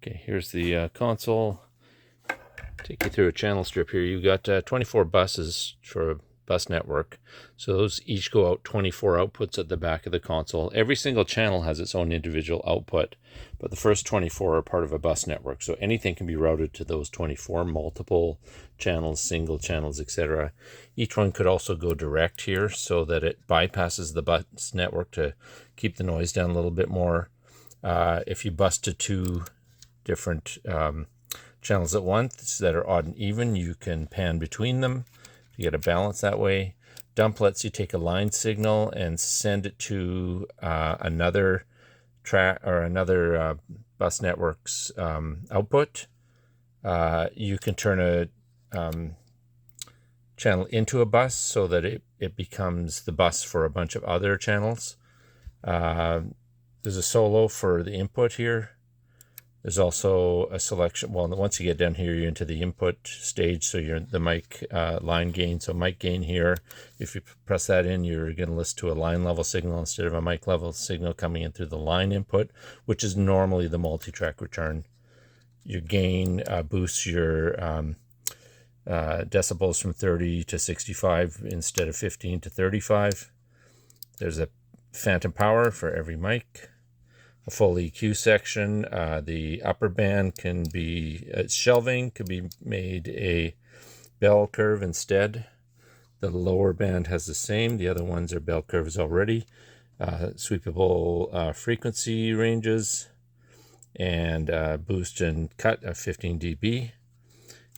Okay, here's the console. Take you through a channel strip here. You've got 24 buses for a bus network. So those each go out 24 outputs at the back of the console. Every single channel has its own individual output, but the first 24 are part of a bus network. So anything can be routed to those 24, multiple channels, single channels, etc. Each one could also go direct here so that it bypasses the bus network to keep the noise down a little bit more. If you bus to two different channels at once that are odd and even, you can pan between them. You get a balance that way. Dump lets you take a line signal and send it to another track or another bus network's output. You can turn a channel into a bus so that it becomes the bus for a bunch of other channels. There's a solo for the input here. There's also a selection. Well, once you get down here, you're into the input stage. So you're the mic line gain. So mic gain here, if you press that in, you're going to listen to a line level signal instead of a mic level signal coming in through the line input, which is normally the multi-track return. Your gain boosts your decibels from 30 to 65 instead of 15 to 35. There's a phantom power for every mic. A full EQ section. The upper band can be shelving, could be made a bell curve instead. The lower band has the same. The other ones are bell curves already. Sweepable frequency ranges and boost and cut of 15 dB.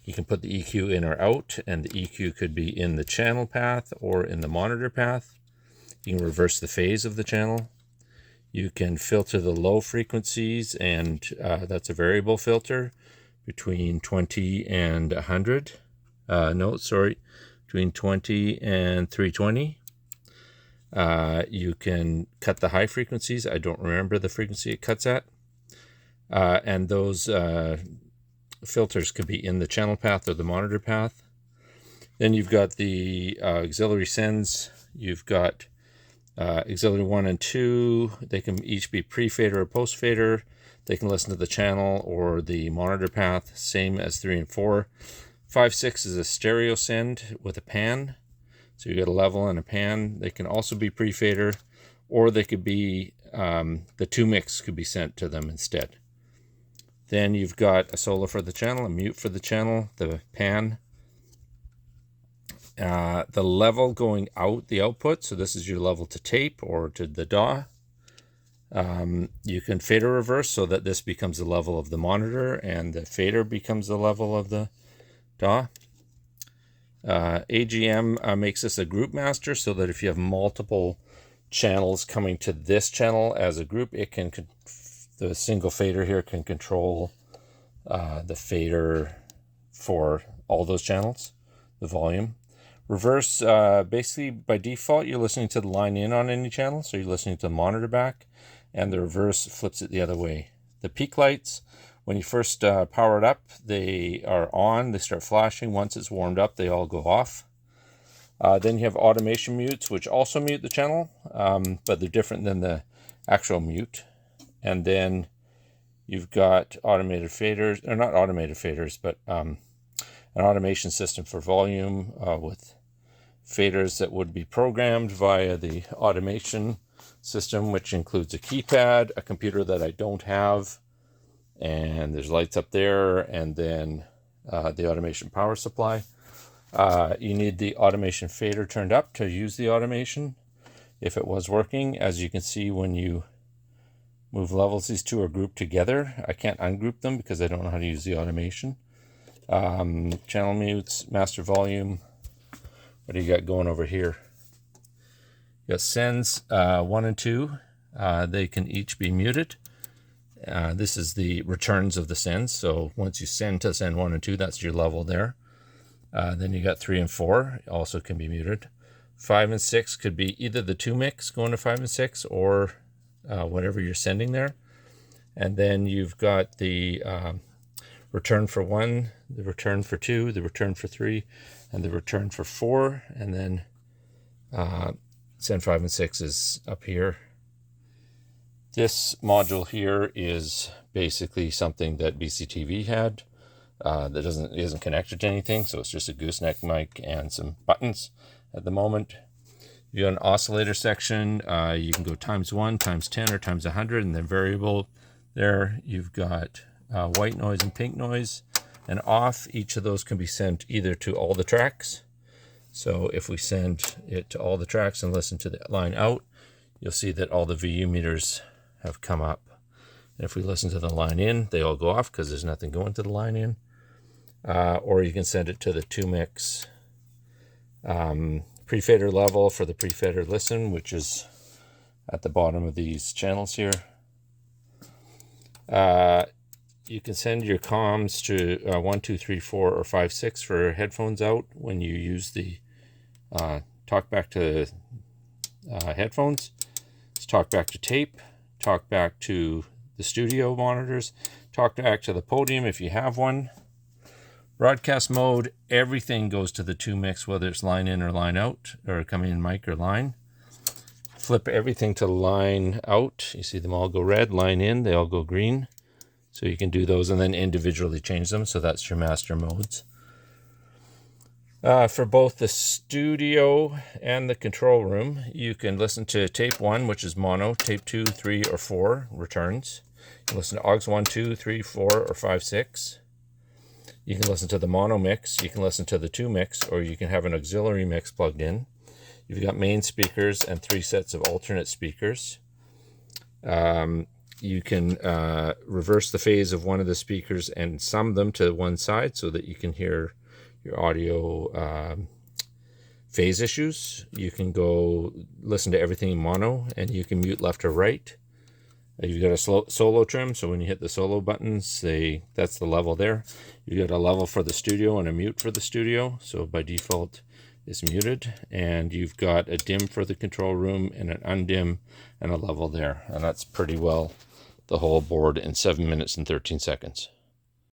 You can put the EQ in or out, and the EQ could be in the channel path or in the monitor path. You can reverse the phase of the channel. You can filter the low frequencies, and that's a variable filter between 20 and 100. Between 20 and 320. You can cut the high frequencies. I don't remember the frequency it cuts at. And those filters could be in the channel path or the monitor path. Then you've got the auxiliary sends. You've got auxiliary 1 and 2, they can each be pre-fader or post-fader. They can listen to the channel or the monitor path, same as 3 and 4. 5, 6 is a stereo send with a pan. So you get a level and a pan. They can also be pre-fader, or they could be, the 2 mix could be sent to them instead. Then you've got a solo for the channel, a mute for the channel, the pan. The level going out the output, so this is your level to tape or to the DAW. You can fader reverse so that this becomes the level of the monitor and the fader becomes the level of the DAW. AGM makes this a group master so that if you have multiple channels coming to this channel as a group, it can the single fader here can control the fader for all those channels, the volume. Reverse, basically by default, you're listening to the line in on any channel, so you're listening to the monitor back, and the reverse flips it the other way. The peak lights, when you first power it up, they are on, they start flashing. Once it's warmed up, they all go off. Then you have automation mutes, which also mute the channel, but they're different than the actual mute. And then you've got automated faders, or not automated faders, but an automation system for volume with faders that would be programmed via the automation system, which includes a keypad, a computer that I don't have, and there's lights up there, and then the automation power supply. You need the automation fader turned up to use the automation if it was working. As you can see, when you move levels, these two are grouped together. I can't ungroup them because I don't know how to use the automation. Channel mutes, master volume. What do you got going over here? You got sends 1 and 2. They can each be muted. This is the returns of the sends. So once you send to send 1 and 2, that's your level there. Then you got 3 and 4, also can be muted. 5 and 6 could be either the 2 mix going to 5 and 6 or whatever you're sending there. And then you've got the return for 1, the return for 2, the return for 3, and the return for 4. And then send 5 and 6 is up here. This module here is basically something that BCTV had that isn't connected to anything, so it's just a gooseneck mic and some buttons at the moment. You got an oscillator section. You can go ×1, ×10, or ×100, and then variable there. You've got white noise and pink noise, and off. Each of those can be sent either to all the tracks. So if we send it to all the tracks and listen to the line out, you'll see that all the VU meters have come up. And if we listen to the line in, they all go off because there's nothing going to the line in. Or you can send it to the 2-mix pre-fader level for the pre-fader listen, which is at the bottom of these channels here. You can send your comms to 1, 2, 3, 4, or 5, 6 for headphones out when you use the talkback to headphones. It's talkback to tape, talkback to the studio monitors, talkback to the podium if you have one. Broadcast mode, everything goes to the 2-mix, whether it's line in or line out, or coming in mic or line. Flip everything to line out. You see them all go red. Line in, they all go green. So you can do those and then individually change them. So that's your master modes. For both the studio and the control room, you can listen to tape 1, which is mono, tape 2, 3, or 4 returns. You can listen to aux 1, 2, 3, 4, or 5, 6. You can listen to the mono mix, you can listen to the 2-mix, or you can have an auxiliary mix plugged in. You've got main speakers and 3 sets of alternate speakers. You can reverse the phase of one of the speakers and sum them to one side so that you can hear your audio phase issues. You can go listen to everything in mono, and you can mute left or right. You've got a solo trim, so when you hit the solo buttons, that's the level there. You've got a level for the studio and a mute for the studio, so by default it's muted. And you've got a dim for the control room and an undim and a level there. And that's pretty well the whole board in 7 minutes and 13 seconds.